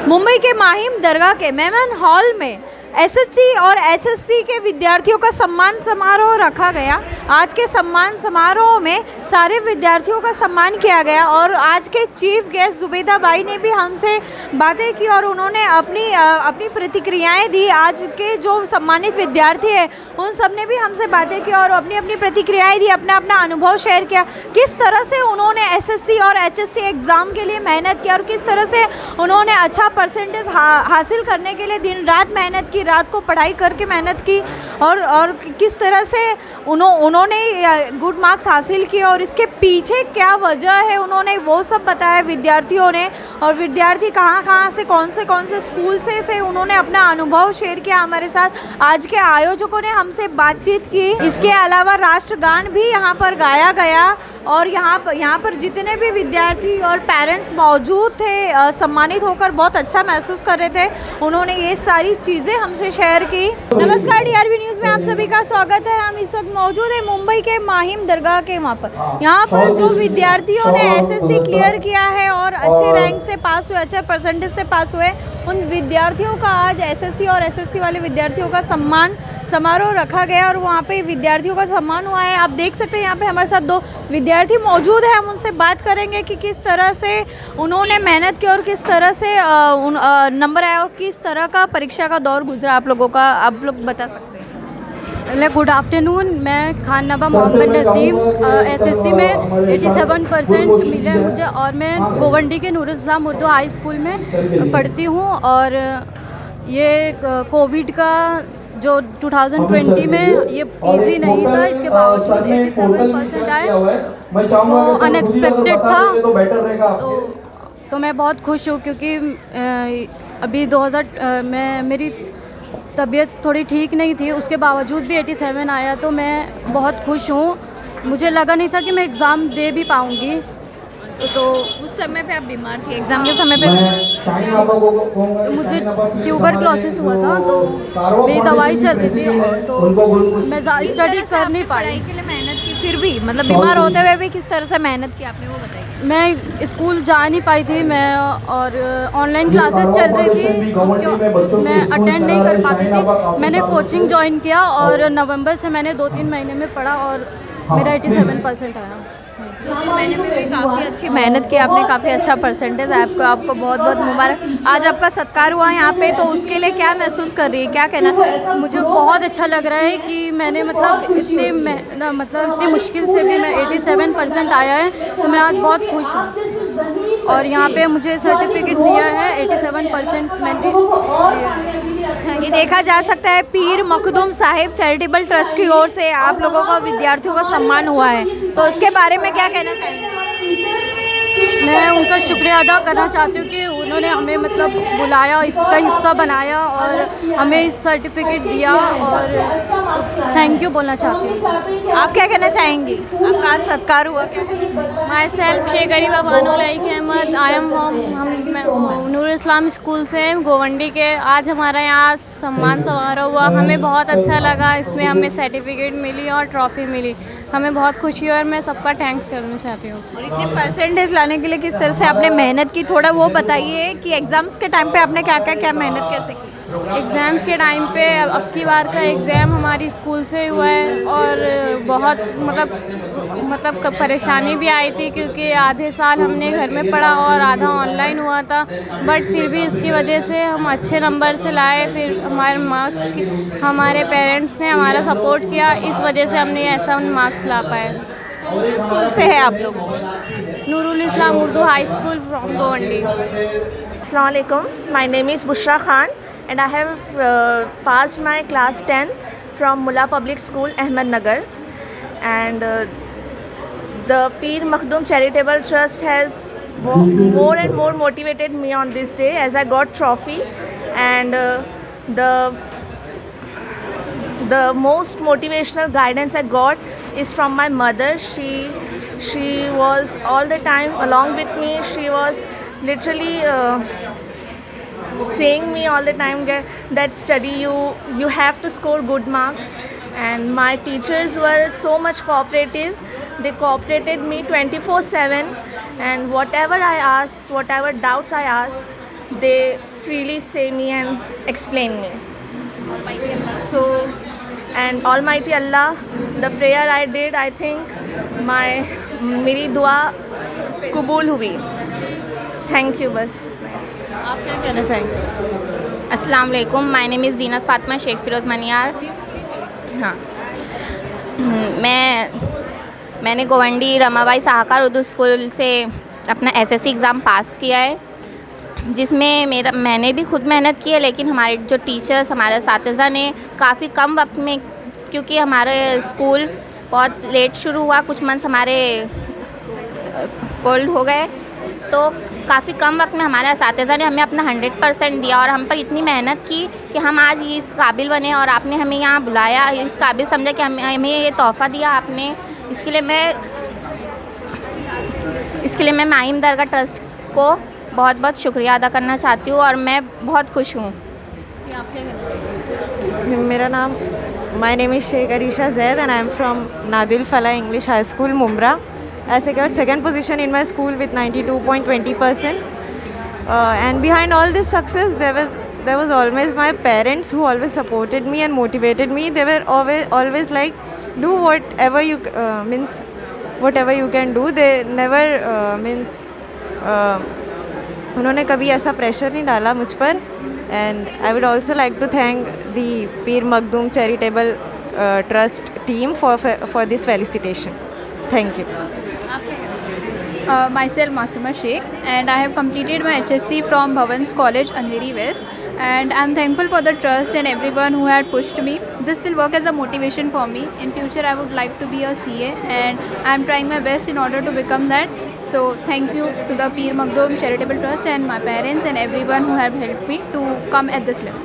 मुंबई के माहिम दरगाह के मेहमान हॉल में एसएससी और एचएससी के विद्यार्थियों का सम्मान समारोह रखा गया। आज के सम्मान समारोह में सारे विद्यार्थियों का सम्मान किया गया और आज के चीफ गेस्ट जुबैदा बाई ने भी हमसे बातें की और उन्होंने अपनी प्रतिक्रियाएं दी। आज के जो सम्मानित विद्यार्थी हैं उन सब ने भी हमसे बातें की और अपनी अपनी प्रतिक्रियाएं दी, अपना अपना अनुभव शेयर किया, किस तरह से उन्होंने एसएससी और एचएससी एग्ज़ाम के लिए मेहनत की और किस तरह से उन्होंने अच्छा परसेंटेज हासिल करने के लिए दिन रात मेहनत की, रात को पढ़ाई करके मेहनत की और किस तरह से उन्होंने गुड मार्क्स हासिल किए और इसके पीछे क्या वजह है उन्होंने वो सब बताया विद्यार्थियों ने। और विद्यार्थी कहाँ से कौन से स्कूल से थे उन्होंने अपना अनुभव शेयर किया हमारे साथ। आज के आयोजकों ने हमसे बातचीत की। इसके अलावा राष्ट्रगान भी यहाँ पर गाया गया और यहाँ पर जितने भी विद्यार्थी और पेरेंट्स मौजूद थे सम्मानित होकर बहुत अच्छा महसूस कर रहे थे। उन्होंने ये सारी चीज़ें हमसे शेयर की। नमस्कार, डीआरबी न्यूज़ में आप सभी का स्वागत है। हम इस वक्त मौजूद हैं मुंबई के माहिम दरगाह के वहाँ पर। यहाँ पर जो विद्यार्थियों ने एसएससी क्लियर किया है और अच्छे रैंक से पास हुए, अच्छे परसेंटेज से पास हुए, उन विद्यार्थियों का आज एसएससी और एसएससी वाले विद्यार्थियों का सम्मान समारोह रखा गया और वहाँ पे विद्यार्थियों का सम्मान हुआ है। आप देख सकते हैं यहाँ पे हमारे साथ दो विद्यार्थी मौजूद हैं। हम उनसे बात करेंगे कि किस तरह से उन्होंने मेहनत की और किस तरह से नंबर आया और किस तरह का परीक्षा का दौर गुजरा आप लोगों का, आप लोग बता सकते हैं। गुड आफ्टरनून, मैं खान नबा मोहम्मद नसीम एसएससी में 87% मिले हैं मुझे और मैं गोवंडी के नूरुल इस्लाम उर्दू हाई स्कूल में पढ़ती हूँ। और ये कोविड का जो 2020 में ये इजी नहीं था, इसके बावजूद 87% आए, वो अनएक्सपेक्टेड था। तो मैं बहुत खुश हूँ क्योंकि अभी मेरी तबीयत थोड़ी ठीक नहीं थी, उसके बावजूद भी 87 आया, तो मैं बहुत खुश हूँ। मुझे लगा नहीं था कि मैं एग्ज़ाम दे भी पाऊँगी। तो उस समय पे आप बीमार थी, एग्ज़ाम के समय पे तो मुझे ट्यूबरक्लोसिस हुआ था, तो मेरी दवाई चल रही थी, तो मैं स्टडी कर नहीं पाई। पढ़ाई के लिए मेहनत की, फिर भी मतलब बीमार होते हुए भी किस तरह से मेहनत की आपने, वो बताइए। मैं स्कूल जा नहीं पाई थी और ऑनलाइन क्लासेस चल रही थी, उसके मैं अटेंड नहीं कर पाती थी। मैंने कोचिंग ज्वाइन किया और नवंबर से मैंने 2-3 महीने में पढ़ा और मेरा 87% आया। 2-3 महीने में भी काफ़ी अच्छी मेहनत की आपने, काफ़ी अच्छा परसेंटेज है आपको बहुत बहुत मुबारक। आज आपका सत्कार हुआ यहाँ पे, तो उसके लिए क्या महसूस कर रही है, क्या कहना चाहिए? मुझे बहुत अच्छा लग रहा है कि मैंने इतनी मुश्किल से भी मैं 87% आया है, तो मैं आज बहुत खुश हूँ। और यहाँ पे मुझे सर्टिफिकेट दिया है 87% मैंने दिया। ये देखा जा सकता है पीर मखदूम साहिब चैरिटेबल ट्रस्ट की ओर से आप लोगों का विद्यार्थियों का सम्मान हुआ है, तो उसके बारे में क्या कहना चाहिए? मैं उनका शुक्रिया अदा करना चाहती हूँ कि उन्होंने हमें बुलाया, इसका हिस्सा बनाया और हमें इस सर्टिफिकेट दिया, और थैंक यू बोलना चाहती हूँ। आप क्या कहना चाहेंगी? आपका आज सत्कार हुआ क्या? My self Sheikh Gariba Bano Laiq Ahmed, I am हम नूरुल इस्लाम स्कूल से गोवंडी के। आज हमारा यहाँ सम्मान समारोह हुआ, हमें बहुत अच्छा लगा। इसमें हमें सर्टिफिकेट मिली और ट्रॉफ़ी मिली, हमें बहुत खुशी है और मैं सबका थैंक्स करना चाहती हूँ। और इतने परसेंटेज लाने के लिए किस तरह से आपने मेहनत की, थोड़ा वो बताइए कि एग्ज़ाम्स के टाइम पे आपने क्या मेहनत कैसे की? एग्ज़ाम्स के टाइम पे अब की बार का एग्ज़ाम हमारी स्कूल से हुआ है और बहुत परेशानी भी आई थी क्योंकि आधे साल हमने घर में पढ़ा और आधा ऑनलाइन हुआ था, बट फिर भी इसकी वजह से हम अच्छे नंबर से लाए। फिर हमारे पेरेंट्स ने हमारा सपोर्ट किया, इस वजह से हमने ऐसा मार्क्स ला पाए। कौन से स्कूल से है आप लोग? Noorul Islam Urdu high school from Govandi. Assalamu alaikum. My name is Bushra Khan and I have passed my class 10th from Mullah Public School, Ahmednagar. And the Peer Makhdoom Charitable Trust has more and more motivated me on this day as I got trophy. And the most motivational guidance I got is from my mother. She was all the time along with me. She was literally saying me all the time that study, you have to score good marks. And my teachers were so much cooperative. They cooperated me 24/7, and whatever I asked, whatever doubts I asked, they freely say me and explain me. So, and Almighty Allah, the prayer I did, I think मेरी दुआ कबूल हुई. Thank you. बस आप क्या कहना चाहेंगे? अस्सलाम वालेकुम, माय नेम इज़ जीनत फातिमा शेख फिरोज़ मनियार. हाँ, मैंने गोवंडी रमाबाई साहकार उर्दू स्कूल से अपना एसएससी एग्ज़ाम पास किया है, जिसमें मैंने भी खुद मेहनत की है, लेकिन हमारे जो टीचर्स, हमारे असातिज़ा ने काफ़ी कम वक्त में, क्योंकि हमारे स्कूल बहुत लेट शुरू हुआ, कुछ मंथ्स हमारे कोल्ड हो गए, तो काफ़ी कम वक्त में हमारे असातिज़ा ने हमें अपना 100% दिया और हम पर इतनी मेहनत की कि हम आज इस काबिल बने और आपने हमें यहाँ बुलाया, इस काबिल समझा कि हमें ये तोहफ़ा दिया आपने. इसके लिए मैं माहिम दरगाह ट्रस्ट को बहुत बहुत शुक्रिया अदा करना चाहती हूँ और मैं बहुत खुश हूँ. मेरा नाम My name is Sheikh Arisha Zaid and I am from Nadil Falah English High School, Mumra. I secured second position in my school with 92.20%. And behind all this success, there was always my parents who always supported me and motivated me. They were always like, do whatever you whatever you can do. They never उन्होंने कभी ऐसा pressure नहीं डाला मुझ पर. And I would also like to thank the Peer Makhdoom Charitable Trust team for this felicitation. Thank you. Myself Masuma Sheikh, and I have completed my HSC from Bhavans College, Andheri West, and I am thankful for the trust and everyone who had pushed me. This will work as a motivation for me. In future I would like to be a CA and I am trying my best in order to become that. So thank you to the Peer Makhdoom Charitable Trust and my parents and everyone who have helped me to come at this level.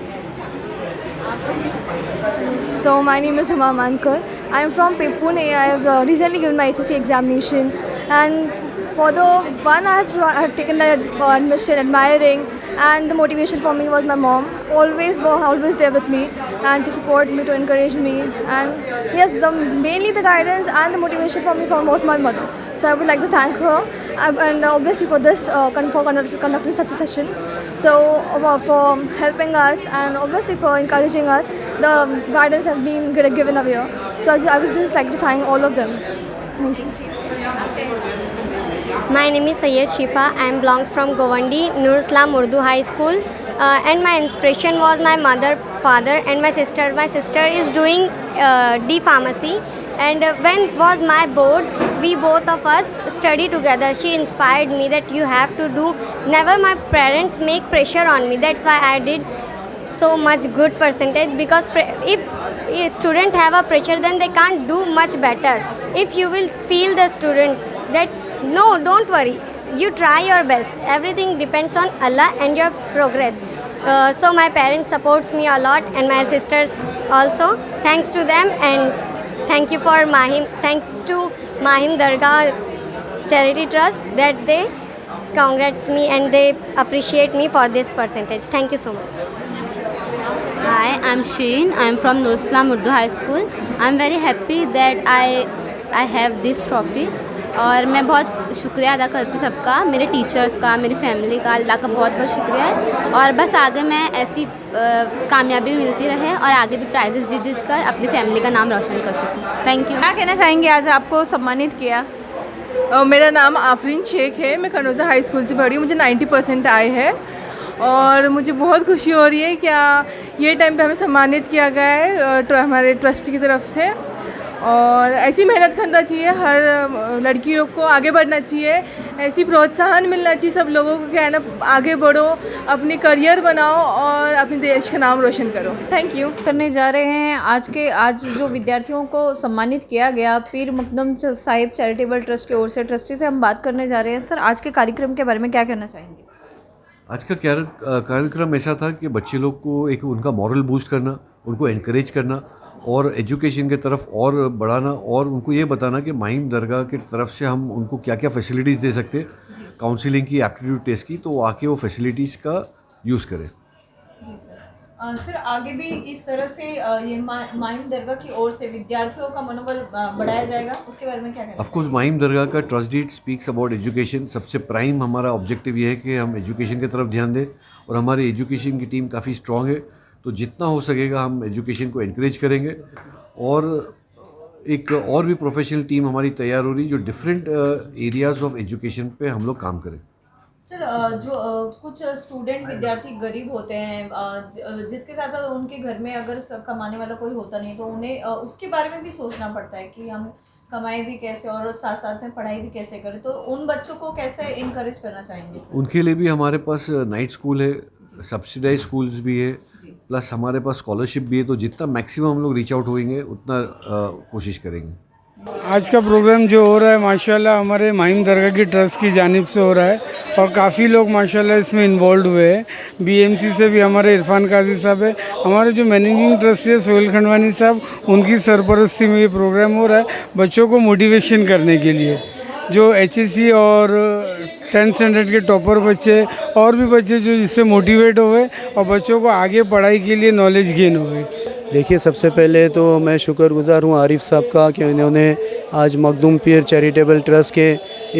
So my name is Huma Mankar. I am from Pune. I have recently given my HSC examination, and for the one I have taken the admission admiring, and the motivation for me was my mom, always there with me and to support me, to encourage me, and yes, mainly the guidance and the motivation for me was my mother. So I would like to thank her, and obviously for this for conducting such a session. So for helping us and obviously for encouraging us, the guidance have been given away. So I would just like to thank all of them. Thank you. My name is Sayyed Shifa. I am belongs from Govandi Nur Islam Urdu High School, and my inspiration was my mother, father, and my sister. My sister is doing D Pharmacy, and when was my board, we both of us study together. She inspired me that you have to do. Never my parents make pressure on me. That's why I did so much good percentage, because if a student have a pressure, then they can't do much better. If you will feel the student that no, don't worry, you try your best, everything depends on Allah and your progress. So my parents supports me a lot, and my sisters also. Thanks to them, and thank you for thanks to Mahim Dargah Charity Trust that they congrats me and they appreciate me for this percentage. Thank you so much. Hi, I'm Sheen. I'm from Nur Islam Urdu High School. I'm very happy that I have this trophy. और मैं बहुत शुक्रिया अदा करती हूँ सबका, मेरे teachers का, मेरी फैमिली का, अल्लाह का बहुत बहुत शुक्रिया है. और बस आगे मैं ऐसी कामयाबी मिलती रहे और आगे भी प्राइजेस जीत कर अपनी फैमिली का नाम रोशन कर सकूँ. Thank you. क्या कहना चाहेंगे, आज आपको सम्मानित किया? मेरा नाम आफरीन शेख है. मैं कनौजा हाई स्कूल से पढ़ी हूँ. मुझे 90% आए हैं और मुझे बहुत खुशी हो रही है क्या ये टाइम पे हमें सम्मानित किया गया है हमारे ट्रस्ट की तरफ से. और ऐसी मेहनत करना चाहिए, हर लड़कियों को आगे बढ़ना चाहिए, ऐसी प्रोत्साहन मिलना चाहिए सब लोगों को. क्या है ना, आगे बढ़ो, अपनी करियर बनाओ और अपने देश का नाम रोशन करो. Thank you. करने जा रहे हैं आज जो विद्यार्थियों को सम्मानित किया गया पीर मखदूम साहिब चैरिटेबल ट्रस्ट की ओर से, ट्रस्टी से हम बात करने जा रहे हैं. सर, आज के कार्यक्रम के बारे में क्या कहना चाहेंगे? आज का कार्यक्रम ऐसा था कि बच्चे लोग को एक उनका मॉरल बूस्ट करना, उनको एनकरेज करना और एजुकेशन के तरफ और बढ़ाना, और उनको ये बताना कि माहिम दरगाह की तरफ से हम उनको क्या क्या फैसिलिटीज़ दे सकते, काउंसलिंग की, एप्टीट्यूड टेस्ट की, तो आके वो फैसिलिटीज़ का यूज़ करें. जी सर. सर, आगे भी इस तरह से ये माहिम दरगाह की ओर से विद्यार्थियों का मनोबल बढ़ाया जाएगा, उसके बारे में क्या कहना? ऑफ कोर्स माहिम दरगाह का trust deed speaks about education. सबसे प्राइम हमारा ऑब्जेक्टिव ये है कि हम एजुकेशन की तरफ ध्यान दें और हमारी एजुकेशन की टीम काफ़ी स्ट्रॉन्ग है। तो जितना हो सकेगा हम एजुकेशन को एनकरेज करेंगे और एक और भी प्रोफेशनल टीम हमारी तैयार हो रही जो डिफरेंट एरियाज़ ऑफ एजुकेशन पे हम लोग काम करें। सर जो कुछ स्टूडेंट विद्यार्थी गरीब होते हैं जिसके साथ साथ उनके घर में अगर कमाने वाला कोई होता नहीं तो उन्हें उसके बारे में भी सोचना पड़ता है कि हम कमाएं भी कैसे और साथ साथ में पढ़ाई भी कैसे करें, तो उन बच्चों को कैसे इनकरेज करना चाहेंगे सर? उनके लिए भी हमारे पास नाइट स्कूल है, सब्सिडाइज स्कूल्स भी है, प्लस हमारे पास स्कॉलरशिप भी है। तो जितना मैक्सिमम हम लोग रीच आउट होएंगे उतना कोशिश करेंगे। आज का प्रोग्राम जो हो रहा है माशाल्लाह हमारे माहिम दरगाह की ट्रस्ट की जानिब से हो रहा है और काफ़ी लोग माशाल्लाह इसमें इन्वॉल्व हुए हैं। बीएमसी से भी हमारे इरफान काजी साहब है, हमारे जो मैनेजिंग ट्रस्टी है सोहेल खंडवानी साहब, उनकी सरपरस्ती में ये प्रोग्राम हो रहा है बच्चों को मोटिवेशन करने के लिए। जो एचएससी और 10th स्टैंडर्ड के टॉपर बच्चे और भी बच्चे जो जिससे मोटिवेट हुए और बच्चों को आगे पढ़ाई के लिए नॉलेज गेन हुए। देखिए, सबसे पहले तो मैं शुक्रगुज़ार हूँ आरिफ साहब का कि इन्होंने आज मखदूम पीर चैरिटेबल ट्रस्ट के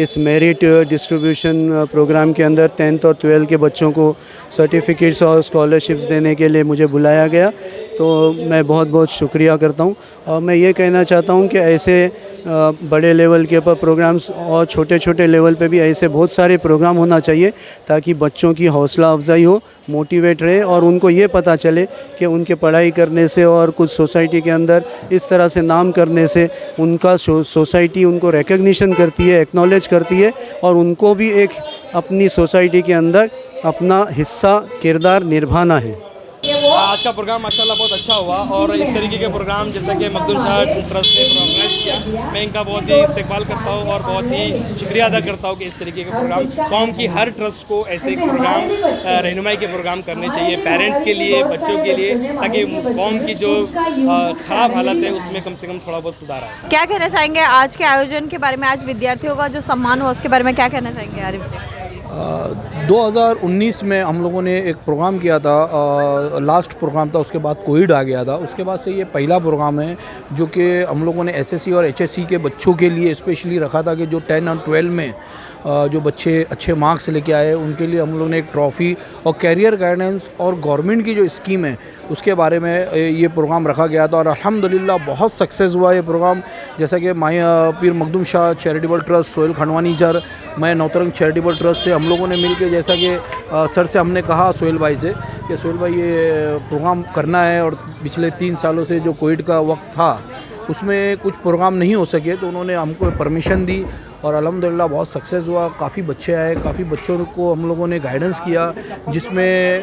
इस मेरिट डिस्ट्रीब्यूशन प्रोग्राम के अंदर 10th और 12th के बच्चों को सर्टिफिकेट्स और स्कॉलरशिप्स देने के लिए मुझे बुलाया गया। तो मैं बहुत बहुत शुक्रिया करता हूँ और मैं ये कहना चाहता हूँ कि ऐसे बड़े लेवल के ऊपर प्रोग्राम्स और छोटे छोटे लेवल पे भी ऐसे बहुत सारे प्रोग्राम होना चाहिए ताकि बच्चों की हौसला अफजाई हो, मोटिवेट रहे और उनको ये पता चले कि उनके पढ़ाई करने से और कुछ सोसाइटी के अंदर इस तरह से नाम करने से उनका सोसाइटी उनको रिकग्निशन करती है, एक्नॉलेज करती है और उनको भी एक अपनी सोसाइटी के अंदर अपना हिस्सा किरदार निभाना है। आज का प्रोग्राम माशाल्लाह बहुत अच्छा हुआ और इस तरीके के प्रोग्राम जैसा कि मखदूम शाह ट्रस्ट ने ऑर्गेनाइज किया, मैं इनका बहुत ही इस्तेमाल करता हूँ और बहुत ही शुक्रिया अदा करता हूँ कि इस तरीके के प्रोग्राम कौम की हर ट्रस्ट को ऐसे प्रोग्राम रहनुमाई के प्रोग्राम करने चाहिए पेरेंट्स के लिए, बच्चों के लिए, ताकि कौम की जो ख़राब हालत है उसमें कम से कम थोड़ा बहुत सुधार आए। क्या कहना चाहेंगे आज के आयोजन के बारे में, आज विद्यार्थियों का जो सम्मान हुआ उसके बारे में क्या कहना चाहेंगे आरिफ जी? 2019 में हम लोगों ने एक प्रोग्राम किया था, लास्ट प्रोग्राम था, उसके बाद कोविड आ गया था। उसके बाद से ये पहला प्रोग्राम है जो कि हम लोगों ने एसएससी और एचएससी के बच्चों के लिए स्पेशली रखा था कि जो 10 और 12 में जो बच्चे अच्छे मार्क्स लेके आए उनके लिए हम लोग ने एक ट्रॉफ़ी और कैरियर गाइडेंस और गवर्नमेंट की जो स्कीम है उसके बारे में ये प्रोग्राम रखा गया था और अल्हम्दुलिल्लाह बहुत सक्सेस हुआ ये प्रोग्राम। जैसा कि Pir Makhdoom Shah charitable trust, Sohail Khandwani sir, मैं नौतरंग चैरिटेबल ट्रस्ट से हम लोगों ने मिलकर, जैसा कि सर से हमने कहा सोहेल भाई से कि सोहेल भाई ये प्रोग्राम करना है और पिछले 3 सालों से जो कोविड का वक्त था उसमें कुछ प्रोग्राम नहीं हो सके तो उन्होंने हमको परमिशन दी और अल्हम्दुलिल्लाह बहुत सक्सेस हुआ। काफ़ी बच्चे आए, काफ़ी बच्चों को हम लोगों ने गाइडेंस किया जिसमें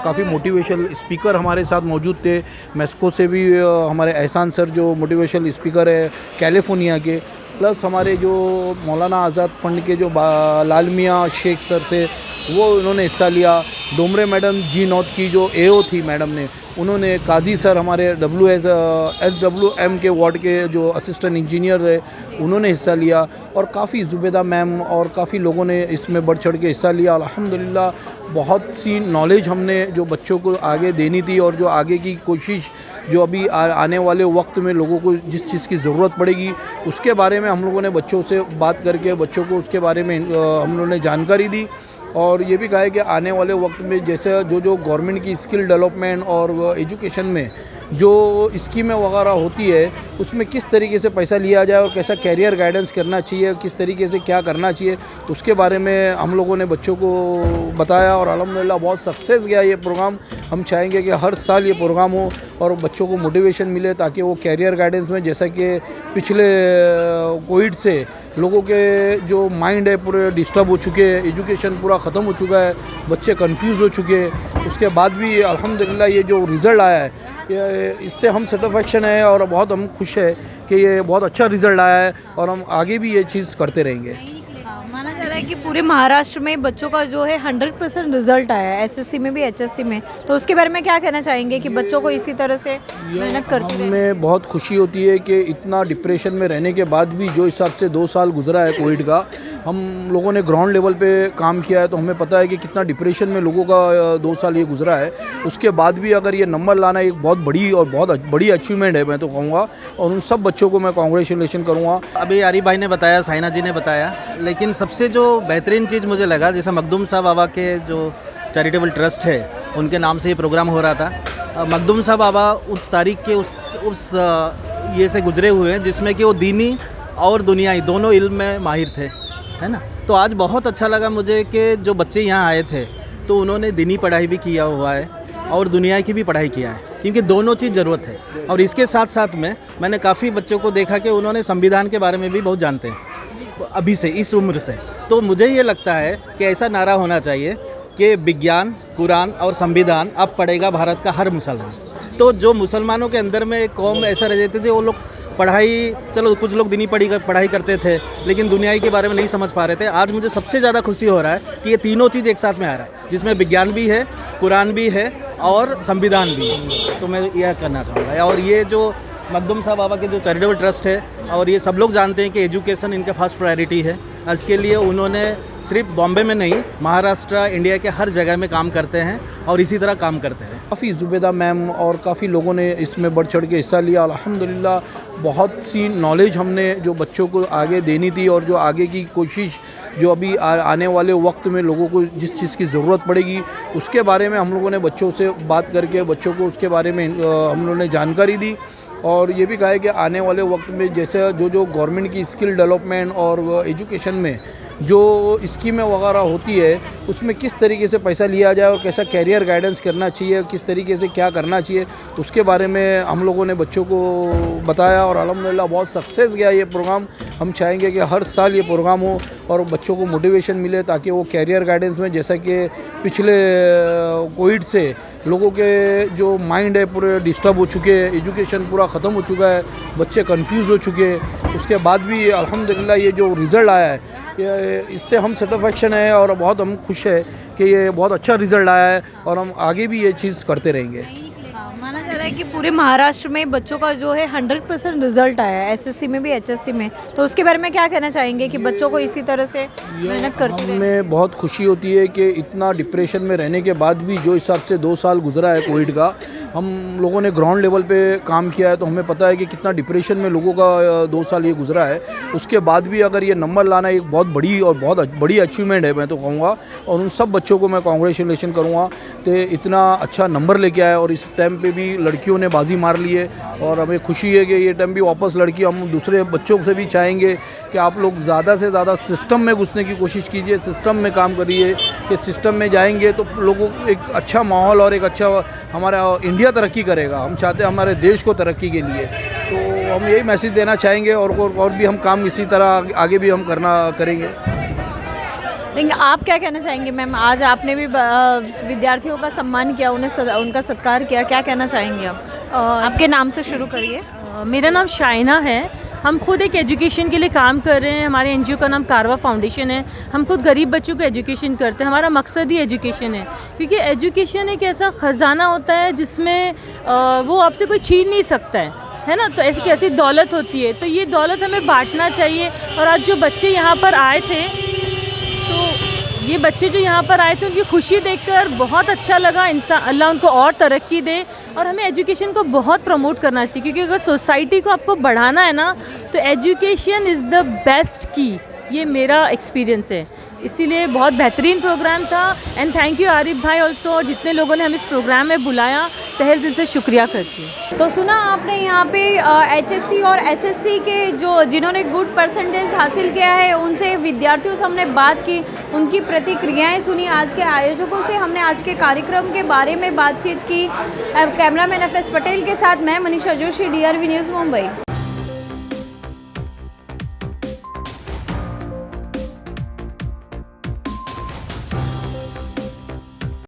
काफ़ी मोटिवेशनल स्पीकर हमारे साथ मौजूद थे। मेस्को से भी हमारे एहसान सर जो मोटिवेशनल स्पीकर है कैलिफोर्निया के, प्लस हमारे जो मौलाना आज़ाद फंड के जो लाल मियाँ शेख सर से वो उन्होंने हिस्सा लिया। डोमरे मैडम जी नॉर्थ की जो एओ थी मैडम ने, उन्होंने, काजी सर हमारे SWM के वार्ड के जो असिस्टेंट इंजीनियर है उन्होंने हिस्सा लिया और काफ़ी ज़ुबैदा मैम और काफ़ी लोगों ने इसमें बढ़ चढ़ के हिस्सा लिया। अल्हम्दुलिल्लाह बहुत सी नॉलेज हमने जो बच्चों को आगे देनी थी और जो आगे की कोशिश जो अभी आने वाले वक्त में लोगों को जिस चीज़ की ज़रूरत पड़ेगी उसके बारे में हम लोगों ने बच्चों से बात करके बच्चों को उसके बारे में हम लोगों ने जानकारी दी और ये भी कहा है कि आने वाले वक्त में जैसे जो गवर्नमेंट की स्किल डेवलपमेंट और एजुकेशन में जो स्कीमें वगैरह होती है उसमें किस तरीके से पैसा लिया जाए और कैसा कैरियर गाइडेंस करना चाहिए, किस तरीके से क्या करना चाहिए, उसके बारे में हम लोगों ने बच्चों को बताया और अल्हम्दुलिल्लाह बहुत सक्सेस गया ये प्रोग्राम। हम चाहेंगे कि हर साल ये प्रोग्राम हो और बच्चों को मोटिवेशन मिले ताकि वो कैरियर गाइडेंस में, जैसा कि पिछले कोविड से लोगों के जो माइंड है पूरे डिस्टर्ब हो चुके हैं, एजुकेशन पूरा ख़त्म हो चुका है, बच्चे कंफ्यूज हो चुके हैं, उसके बाद भी अल्हम्दुलिल्लाह ये जो रिज़ल्ट आया है इससे हम सेटिस्फेक्शन है और बहुत हम खुश है कि ये बहुत अच्छा रिज़ल्ट आया है और हम आगे भी ये चीज़ करते रहेंगे। माना जा रहा है कि पूरे महाराष्ट्र में बच्चों का जो है 100% रिजल्ट आया है, एसएससी में भी एचएससी में, तो उसके बारे में क्या कहना चाहेंगे कि बच्चों को इसी तरह से मेहनत करती रहे? हमें बहुत खुशी होती है कि इतना डिप्रेशन में रहने के बाद भी जो हिसाब से 2 साल गुजरा है कोविड का, हम लोगों ने ग्राउंड लेवल पे काम किया है तो हमें पता है कि कितना डिप्रेशन में लोगों का 2 साल ये गुजरा है। उसके बाद भी अगर ये नंबर लाना एक बहुत बड़ी और बहुत बड़ी अचीवमेंट है मैं तो कहूँगा और उन सब बच्चों को मैं कॉन्ग्रेचुलेशन करूँगा। अभी आरिफ भाई ने बताया, साइना जी ने बताया, लेकिन सबसे जो बेहतरीन चीज़ मुझे लगा जैसे मखदूम साहब बाबा के जो चैरिटेबल ट्रस्ट है उनके नाम से ये प्रोग्राम हो रहा था। मखदूम साहब बाबा उस तारीख के उस ये से गुजरे हुए हैं जिसमें कि वो दीनी और दुनियाई दोनों इल्म में माहिर थे, है ना। तो आज बहुत अच्छा लगा मुझे कि जो बच्चे यहाँ आए थे तो उन्होंने दीनी पढ़ाई भी किया हुआ है और दुनिया की भी पढ़ाई किया है, क्योंकि दोनों चीज़ ज़रूरत है। और इसके साथ साथ में मैंने काफ़ी बच्चों को देखा कि उन्होंने संविधान के बारे में भी बहुत जानते हैं अभी से, इस उम्र से। तो मुझे ये लगता है कि ऐसा नारा होना चाहिए कि विज्ञान, कुरान और संविधान अब पढ़ेगा भारत का हर मुसलमान। तो जो मुसलमानों के अंदर में एक कौम ऐसा रह जाते थे, वो लोग पढ़ाई, चलो कुछ लोग दीनी पढ़ाई करते थे लेकिन दुनियाई के बारे में नहीं समझ पा रहे थे। आज मुझे सबसे ज़्यादा खुशी हो रहा है कि ये तीनों चीज़ एक साथ में आ रहा है, जिसमें विज्ञान भी है, कुरान भी है और संविधान भी है। तो मैं यह करना चाहूँगा। और ये जो मखदूम साहब बाबा के जो चैरिटेबल ट्रस्ट है, और ये सब लोग जानते हैं कि एजुकेशन इनका फर्स्ट प्रायोरिटी है। इसके लिए उन्होंने सिर्फ बॉम्बे में नहीं, महाराष्ट्र, इंडिया के हर जगह में काम करते हैं और इसी तरह काम करते हैं। काफ़ी जुबेदा मैम और काफ़ी लोगों ने इसमें बढ़ चढ़ के हिस्सा लिया। अल्हम्दुलिल्लाह बहुत सी नॉलेज हमने जो बच्चों को आगे देनी थी और जो आगे की कोशिश जो अभी आने वाले वक्त में लोगों को जिस चीज़ की ज़रूरत पड़ेगी उसके बारे में हम लोगों ने बच्चों से बात करके बच्चों को उसके बारे में हम लोगों ने जानकारी दी। और ये भी कहा है कि आने वाले वक्त में जैसे जो गवर्नमेंट की स्किल डेवलपमेंट और एजुकेशन में जो स्कीमें वगैरह होती है उसमें किस तरीके से पैसा लिया जाए और कैसा कैरियर गाइडेंस करना चाहिए, किस तरीके से क्या करना चाहिए, उसके बारे में हम लोगों ने बच्चों को बताया। और अल्हम्दुलिल्लाह बहुत सक्सेस गया ये प्रोग्राम। हम चाहेंगे कि हर साल ये प्रोग्राम हो और बच्चों को मोटिवेशन मिले ताकि वो कैरियर गाइडेंस में, जैसा कि पिछले कोविड से लोगों के जो माइंड है पूरे डिस्टर्ब हो चुके हैं, एजुकेशन पूरा ख़त्म हो चुका है, बच्चे कंफ्यूज हो चुके हैं, उसके बाद भी अल्हम्दुलिल्लाह ये जो रिज़ल्ट आया है इससे हम सेटिस्फेक्शन है और बहुत हम खुश है कि ये बहुत अच्छा रिज़ल्ट आया है और हम आगे भी ये चीज़ करते रहेंगे। माना जा रहा है कि पूरे महाराष्ट्र में बच्चों का जो है 100% रिजल्ट आया है, एसएससी में भी एचएससी में। तो उसके बारे में क्या कहना चाहेंगे कि बच्चों को इसी तरह से मेहनत करती रहे? हमें बहुत खुशी होती है कि इतना डिप्रेशन में रहने के बाद भी जो हिसाब से 2 साल गुजरा है कोविड का, हम लोगों ने ग्राउंड लेवल पे काम किया है तो हमें पता है कि कितना डिप्रेशन में लोगों का 2 साल ये गुजरा है। उसके बाद भी अगर ये नंबर लाना एक बहुत बड़ी और बहुत बड़ी अचीवमेंट है मैं तो कहूँगा। और उन सब बच्चों को मैं कॉन्ग्रेचुलेशन करूँगा कि इतना अच्छा नंबर लेके आए। और इस टाइम पे भी लड़कियों ने बाजी मार ली है और हमें खुशी है कि ये टाइम भी वापस लड़की, हम दूसरे बच्चों से भी चाहेंगे कि आप लोग ज़्यादा से ज़्यादा सिस्टम में घुसने की कोशिश कीजिए, सिस्टम में काम करिए कि सिस्टम में जाएंगे तो लोगों को एक अच्छा माहौल और एक अच्छा हमारा इंडिया तरक्की करेगा। हम चाहते हैं हमारे देश को तरक्की के लिए, तो हम यही मैसेज देना चाहेंगे और भी हम काम इसी तरह आगे भी हम करेंगे। लेकिन आप क्या कहना चाहेंगे मैम? आज आपने भी विद्यार्थियों का सम्मान किया, उनका सत्कार किया, क्या कहना चाहेंगे आप? आपके नाम से शुरू करिए। मेरा नाम शाइना है। हम खुद एक एजुकेशन के लिए काम कर रहे हैं। हमारे एनजीओ का नाम कारवा फाउंडेशन है। हम खुद गरीब बच्चों को एजुकेशन करते हैं। हमारा मकसद ही एजुकेशन है, क्योंकि एजुकेशन एक ऐसा ख़जाना होता है जिसमें वो आपसे कोई छीन नहीं सकता है ना। तो ऐसी दौलत होती है, तो ये दौलत हमें बांटना चाहिए। और आज जो बच्चे यहाँ पर आए थे, तो ये बच्चे जो यहाँ पर आए थे उनकी खुशी देखकर बहुत अच्छा लगा। अल्लाह उनको और तरक्की दे। और हमें एजुकेशन को बहुत प्रमोट करना चाहिए, क्योंकि अगर सोसाइटी को आपको बढ़ाना है ना तो एजुकेशन इज़ द बेस्ट की। ये मेरा एक्सपीरियंस है। इसीलिए बहुत बेहतरीन प्रोग्राम था। एंड थैंक यू आरिफ भाई ऑल्सो, और जितने लोगों ने हमें इस प्रोग्राम में बुलाया, तहे दिल से शुक्रिया करती हूँ। तो सुना आपने यहाँ पे एचएससी और एसएससी के जिन्होंने गुड परसेंटेज हासिल किया है उनसे, विद्यार्थियों से हमने बात की, उनकी प्रतिक्रियाएं सुनी। आज के आयोजकों से हमने आज के कार्यक्रम के बारे में बातचीत की। कैमरामैन एफएस पटेल के साथ मैं मनीषा जोशी, DRV न्यूज़ मुंबई।